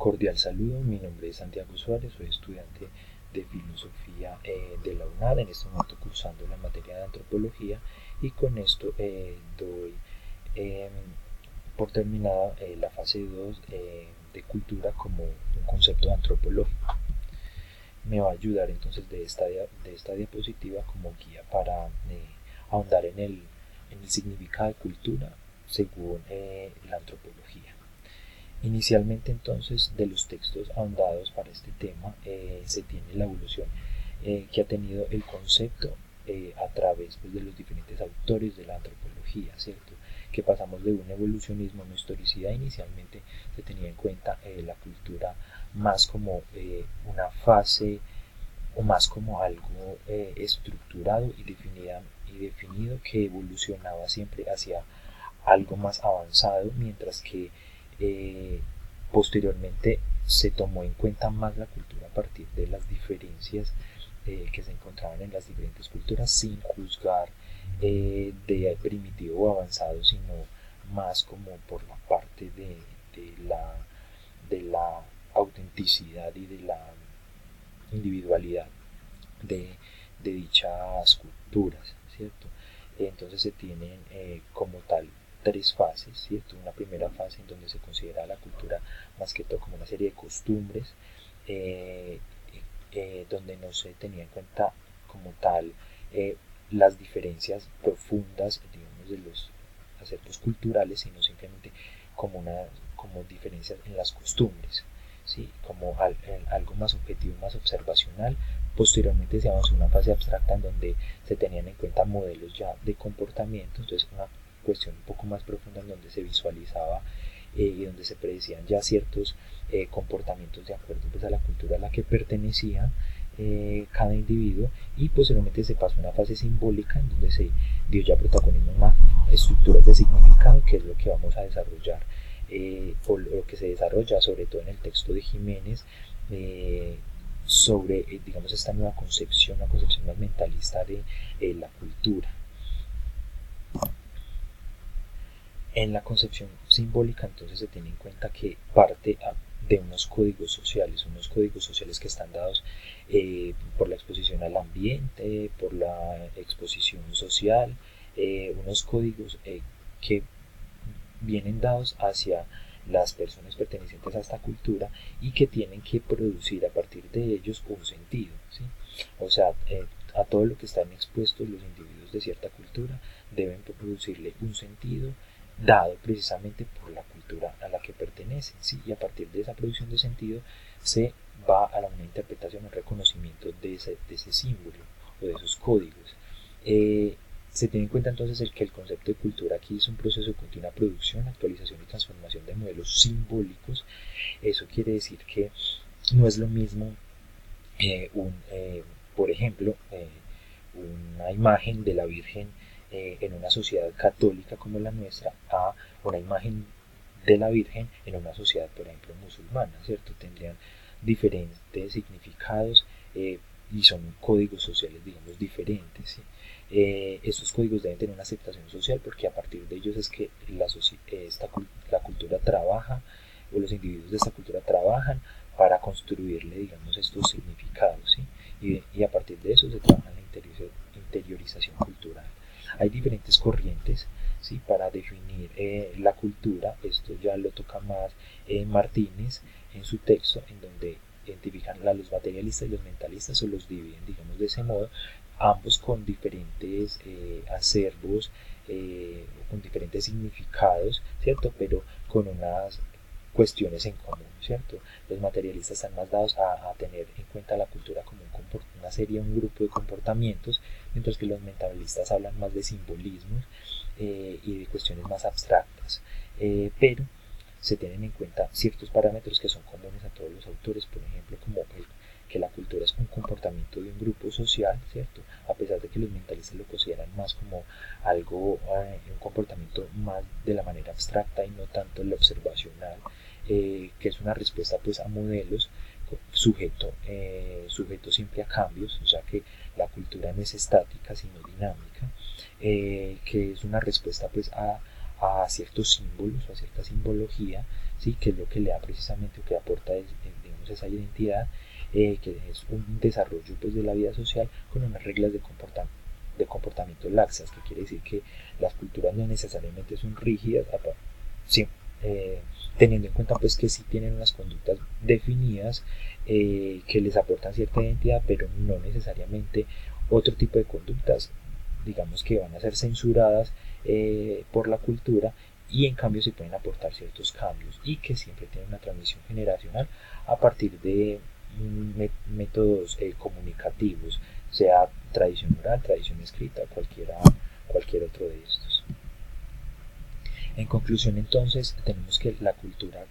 Cordial saludo, mi nombre es Santiago Suárez, soy estudiante de filosofía de la UNAD, en este momento cursando la materia de antropología, y con esto doy eh, por terminada la fase 2 de cultura como un concepto antropológico. Me va a ayudar entonces de esta diapositiva como guía para ahondar en el significado de cultura según la antropología. Inicialmente entonces de los textos ahondados para este tema se tiene la evolución que ha tenido el concepto a través pues, de los diferentes autores de la antropología, ¿cierto? Que pasamos de un evolucionismo a una historicidad. Inicialmente se tenía en cuenta la cultura más como una fase o más como algo estructurado y definido que evolucionaba siempre hacia algo más avanzado, mientras que eh, posteriormente se tomó en cuenta más la cultura a partir de las diferencias que se encontraban en las diferentes culturas sin juzgar de primitivo o avanzado, sino más como por la parte de la autenticidad y de la individualidad de, de dichas culturas, ¿cierto? Entonces se tienen como tal tres fases, ¿cierto? Una primera fase en donde se considera la cultura más que todo como una serie de costumbres, eh, donde no se tenía en cuenta como tal las diferencias profundas, digamos, de los acervos culturales, sino simplemente como diferencias en las costumbres, ¿sí? Como algo más objetivo, más observacional. Posteriormente se avanzó a una fase abstracta en donde se tenían en cuenta modelos ya de comportamiento, entonces una cuestión un poco más profunda en donde se visualizaba y donde se predecían ya ciertos comportamientos de acuerdo pues, a la cultura a la que pertenecía cada individuo, y posteriormente se pasó a una fase simbólica en donde se dio ya protagonismo a unas estructuras de significado, que es lo que vamos a desarrollar o lo que se desarrolla sobre todo en el texto de Jiménez sobre digamos esta nueva concepción, una concepción más mentalista de la cultura. En la concepción simbólica entonces se tiene en cuenta que parte de unos códigos sociales que están dados por la exposición al ambiente, por la exposición social, unos códigos que vienen dados hacia las personas pertenecientes a esta cultura y que tienen que producir a partir de ellos un sentido, ¿sí? O sea, a todo lo que están expuestos los individuos de cierta cultura deben producirle un sentido dado precisamente por la cultura a la que pertenecen, ¿sí? Y a partir de esa producción de sentido se va a una interpretación, un reconocimiento de ese símbolo o de esos códigos. Se tiene en cuenta entonces que el concepto de cultura aquí es un proceso de continua producción, actualización y transformación de modelos simbólicos. Eso quiere decir que no es lo mismo, por ejemplo, una imagen de la Virgen en una sociedad católica como la nuestra a una imagen de la Virgen en una sociedad, por ejemplo, musulmana, ¿cierto? Tendrían diferentes significados y son códigos sociales, digamos, diferentes, ¿sí? Estos códigos deben tener una aceptación social porque a partir de ellos es que la cultura trabaja o los individuos de esta cultura trabajan para construirle, digamos, estos significados, ¿sí? Y a partir de eso se trabaja en la interiorización cultural. Hay diferentes corrientes, ¿sí? Para definir la cultura. Esto ya lo toca más Martínez en su texto, en donde identifican a los materialistas y los mentalistas o los dividen, digamos, de ese modo, ambos con diferentes acervos, con diferentes significados, ¿cierto? Pero con unas cuestiones en común, ¿cierto? Los materialistas están más dados a tener en cuenta la cultura como una serie, un grupo de comportamientos, mientras que los mentalistas hablan más de simbolismos y de cuestiones más abstractas, pero se tienen en cuenta ciertos parámetros que son comunes a todos los autores, por ejemplo, como que la cultura es un comportamiento de un grupo social, ¿cierto? A pesar de que los mentalistas lo consideran más como algo, un comportamiento más de la manera abstracta y no tanto lo observacional, que es una respuesta pues a modelos sujeto siempre a cambios, o sea que la cultura no es estática sino dinámica, que es una respuesta pues a ciertos símbolos o a cierta simbología, ¿sí? Que es lo que le da precisamente o que aporta digamos, esa identidad, que es un desarrollo pues, de la vida social con unas reglas de comportamiento laxas, que quiere decir que las culturas no necesariamente son rígidas, sí, eh, teniendo en cuenta pues que sí tienen unas conductas definidas, que les aportan cierta identidad, pero no necesariamente otro tipo de conductas, digamos que van a ser censuradas por la cultura, y en cambio se pueden aportar ciertos cambios y que siempre tienen una transmisión generacional a partir de métodos comunicativos, sea tradición oral, tradición escrita, cualquier otro de estos. En conclusión, entonces, tenemos que la cultura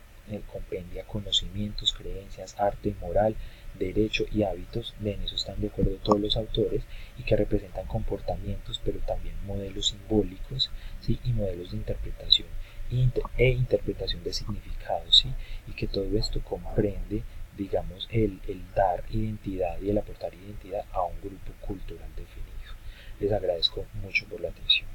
compendia conocimientos, creencias, arte, moral, derecho y hábitos, en eso están de acuerdo todos los autores, y que representan comportamientos, pero también modelos simbólicos, ¿sí? Y modelos de interpretación e interpretación de significados, ¿sí? Y que todo esto comprende, digamos, el dar identidad y el aportar identidad a un grupo cultural definido. Les agradezco mucho por la atención.